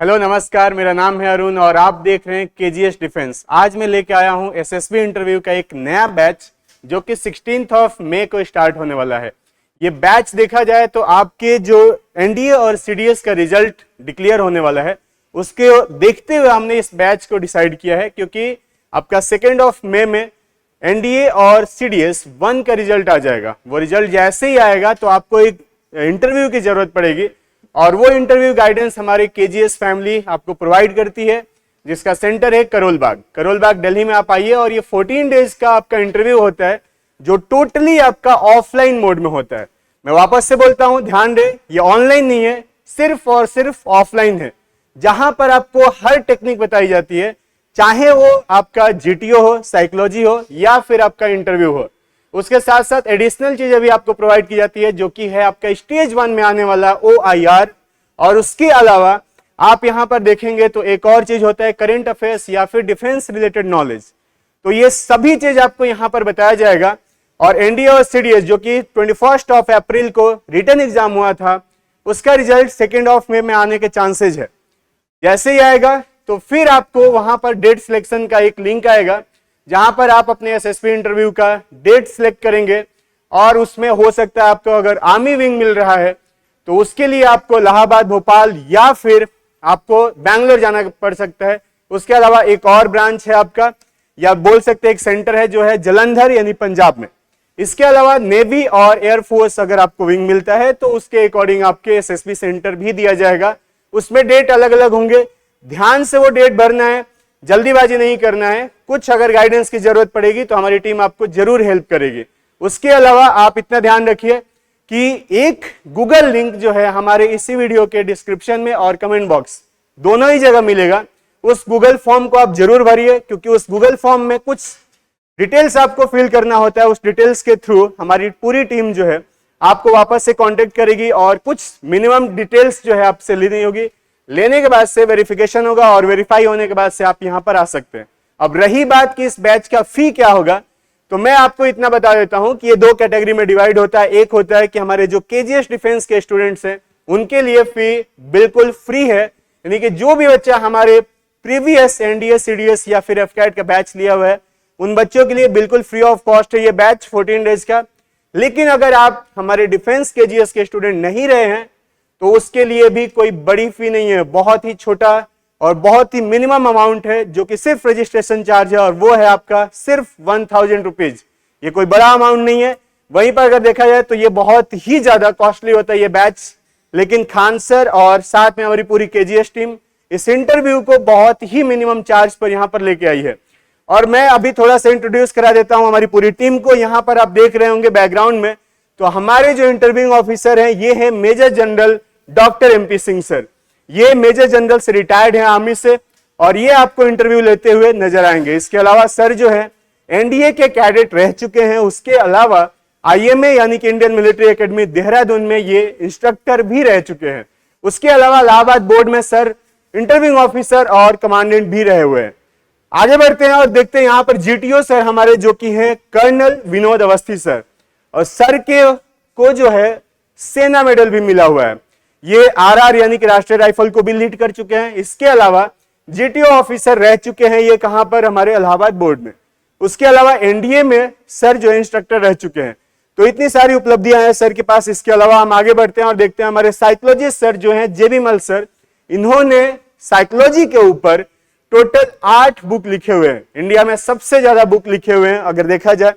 Hello नमस्कार, मेरा नाम है अरुण और आप देख रहे हैं केजीएस डिफेंस। आज मैं लेके आया हूं एसएसबी इंटरव्यू का एक नया बैच जो कि 16 ऑफ मई को स्टार्ट होने वाला है। ये बैच देखा जाए तो आपके जो एनडीए और सीडीएस का रिजल्ट डिक्लेयर होने वाला है उसके देखते हुए हमने इस बैच को डिसाइड किया है, क्योंकि आपका 2 ऑफ मई में एनडीए और सीडीएस 1 का रिजल्ट आ जाएगा। वो रिजल्ट जैसे ही आएगा तो आपको एक इंटरव्यू की जरूरत पड़ेगी और वो इंटरव्यू गाइडेंस हमारे केजीएस फैमिली आपको प्रोवाइड करती है, जिसका सेंटर है करोल बाग। करोल बाग दिल्ली में आप आइए और ये 14 डेज का आपका इंटरव्यू होता है जो टोटली आपका ऑफलाइन मोड में होता है। मैं वापस से बोलता हूं, ध्यान दें, ये ऑनलाइन नहीं है, सिर्फ और सिर्फ ऑफलाइन है, जहां पर आपको हर टेक्निक बताई जाती है, चाहे वो आपका जीटीओ हो, साइकोलॉजी हो या फिर आपका इंटरव्यू हो। उसके साथ साथ एडिशनल चीजें भी आपको प्रोवाइड की जाती है, जो कि है आपका स्टेज 1 में आने वाला OIR। और उसके अलावा आप यहां पर देखेंगे तो एक और चीज होता है करंट अफेयर्स या फिर डिफेंस रिलेटेड नॉलेज। तो ये सभी चीज आपको यहां पर बताया जाएगा। और एनडीए और सीडीएस जो कि 21 ऑफ अप्रैल को रिटन एग्जाम हुआ था, उसका रिजल्ट 2 ऑफ मई में आने के चांसेज है। जैसे ही आएगा तो फिर आपको वहां पर डेट सिलेक्शन का एक लिंक आएगा, जहां पर आप अपने एसएसबी इंटरव्यू का डेट सिलेक्ट करेंगे और उसमें हो सकता है आपको अगर आर्मी विंग मिल रहा है तो उसके लिए आपको इलाहाबाद, भोपाल या फिर आपको बैंगलोर जाना पड़ सकता है। उसके अलावा एक और ब्रांच है आपका, या बोल सकते हैं एक सेंटर है जो है जलंधर यानी पंजाब में। इसके अलावा नेवी और एयरफोर्स अगर आपको विंग मिलता है तो उसके अकॉर्डिंग आपके एसएसबी सेंटर भी दिया जाएगा। उसमें डेट अलग अलग होंगे, ध्यान से वो डेट भरना है, जल्दीबाजी नहीं करना है। कुछ अगर गाइडेंस की जरूरत पड़ेगी तो हमारी टीम आपको जरूर हेल्प करेगी। उसके अलावा आप इतना ध्यान रखिए कि एक गूगल लिंक जो है हमारे इसी वीडियो के डिस्क्रिप्शन में और कमेंट बॉक्स दोनों ही जगह मिलेगा। उस गूगल फॉर्म को आप जरूर भरिए, क्योंकि उस गूगल फॉर्म में कुछ डिटेल्स आपको फिल करना होता है। उस डिटेल्स के थ्रू हमारी पूरी टीम जो है आपको वापस से कांटेक्ट करेगी और कुछ मिनिमम डिटेल्स जो है आपसे लेनी होगी। लेने के बाद से वेरिफिकेशन होगा और वेरीफाई होने के बाद से आप यहां पर आ सकते हैं। अब रही बात कि इस बैच का फी क्या होगा, तो मैं आपको इतना बता देता हूं कि ये 2 कैटेगरी में डिवाइड होता है। एक होता है कि हमारे जो केजीएस डिफेंस के स्टूडेंट्स हैं उनके लिए फी बिल्कुल फ्री है, यानी कि जो भी बच्चा हमारे प्रीवियस एनडीए, सीडीएस या फिर एफकैट का बैच लिया हुआ है उन बच्चों के लिए बिल्कुल फ्री ऑफ कॉस्ट है ये बैच 14 डेज का। लेकिन अगर आप हमारे डिफेंस केजीएस के स्टूडेंट नहीं रहे हैं तो उसके लिए भी कोई बड़ी फी नहीं है, बहुत ही छोटा और बहुत ही मिनिमम अमाउंट है, जो कि सिर्फ रजिस्ट्रेशन चार्ज है और वो है आपका सिर्फ 1000 रुपीज। ये कोई बड़ा अमाउंट नहीं है। वहीं पर अगर देखा जाए तो ये बहुत ही ज्यादा कॉस्टली होता है ये बैच, लेकिन खान सर और साथ में हमारी पूरी केजीएस टीम इस इंटरव्यू को बहुत ही मिनिमम चार्ज पर यहां पर लेके आई है। और मैं अभी थोड़ा सा इंट्रोड्यूस करा देता हूं हमारी पूरी टीम को। यहां पर आप देख रहे होंगे बैकग्राउंड में, तो हमारे जो इंटरव्यूइंग ऑफिसर हैं ये है major general doctor MP Singh sir. ये मेजर जनरल से रिटायर्ड हैं आर्मी से और ये आपको इंटरव्यू लेते हुए नजर आएंगे। इसके अलावा सर जो है एनडीए के कैडेट रह चुके हैं। उसके अलावा IMA यानी कि इंडियन मिलिट्री एकेडमी देहरादून में ये इंस्ट्रक्टर भी रह चुके हैं। उसके अलावा इलाहाबाद बोर्ड में सर इंटरव्यूइंग ऑफिसर और कमांडेंट भी रहे हुए हैं। आगे बढ़ते हैं और देखते हैं यहाँ पर GTO सर हमारे, जो कि हैं कर्नल विनोद अवस्थी सर, और सर के को जो है सेना मेडल भी मिला हुआ है। ये RR यानी कि राष्ट्रीय राइफल को भी लीड कर चुके हैं। इसके अलावा GTO ऑफिसर रह चुके हैं, ये कहां पर, हमारे इलाहाबाद बोर्ड में। उसके अलावा एनडीए में सर जो इंस्ट्रक्टर रह चुके हैं। तो इतनी सारी उपलब्धियां हैं सर के पास। इसके अलावा हम आगे बढ़ते हैं और देखते हैं हमारे साइकोलॉजिस्ट सर जो हैं JB मल सर। इन्होंने साइकोलॉजी के ऊपर टोटल 8 बुक लिखे हुए हैं। इंडिया में सबसे ज्यादा बुक लिखे हुए हैं अगर देखा जाए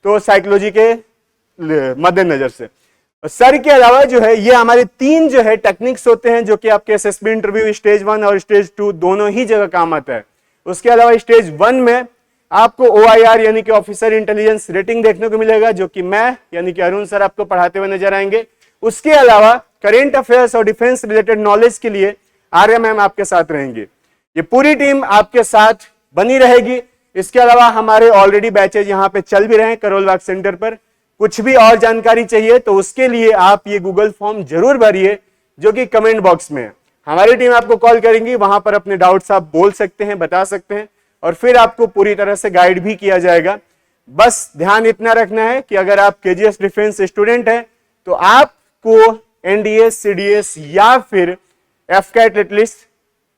तो साइकोलॉजी के मद्देनजर से। सर के अलावा जो है ये हमारे 3 जो है टेक्निक्स होते हैं, जो कि आपके एसएसबी इंटरव्यू स्टेज 1 और स्टेज 2 दोनों ही जगह काम आता है। उसके अलावा स्टेज 1 में आपको OIR यानी कि ऑफिसर इंटेलिजेंस रेटिंग देखने को मिलेगा, जो कि मैं यानी कि अरुण सर आपको पढ़ाते हुए नजर आएंगे। उसके अलावा करेंट अफेयर्स और डिफेंस रिलेटेड नॉलेज के लिए आर्या मैम आपके साथ रहेंगे। ये पूरी टीम आपके साथ बनी रहेगी। इसके अलावा हमारे ऑलरेडी बैचेज यहाँ पे चल भी रहे हैं करोल बाग सेंटर पर। कुछ भी और जानकारी चाहिए तो उसके लिए आप ये गूगल फॉर्म जरूर भरिए, जो कि कमेंट बॉक्स में है। हमारी टीम आपको कॉल करेंगी, वहां पर अपने डाउट्स आप बोल सकते हैं, बता सकते हैं और फिर आपको पूरी तरह से गाइड भी किया जाएगा। बस ध्यान इतना रखना है कि अगर आप केजीएस डिफेंस स्टूडेंट हैं तो आपको एनडीए, सीडीएस या फिर एफकैट एटलीस्ट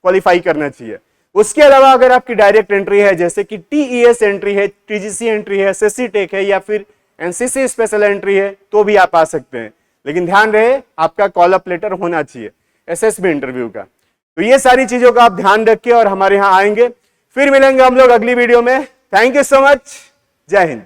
क्वालिफाई करना चाहिए। उसके अलावा अगर आपकी डायरेक्ट एंट्री है, जैसे कि टीईएस एंट्री है, टीजीसी एंट्री है, एसएससी टेक है या फिर एनसीसी स्पेशल एंट्री है, तो भी आप आ सकते हैं। लेकिन ध्यान रहे आपका कॉल अप लेटर होना चाहिए एसएसबी इंटरव्यू का। तो ये सारी चीजों का आप ध्यान रखिए और हमारे यहां आएंगे। फिर मिलेंगे हम लोग अगली वीडियो में। Thank you so much. जय हिंद।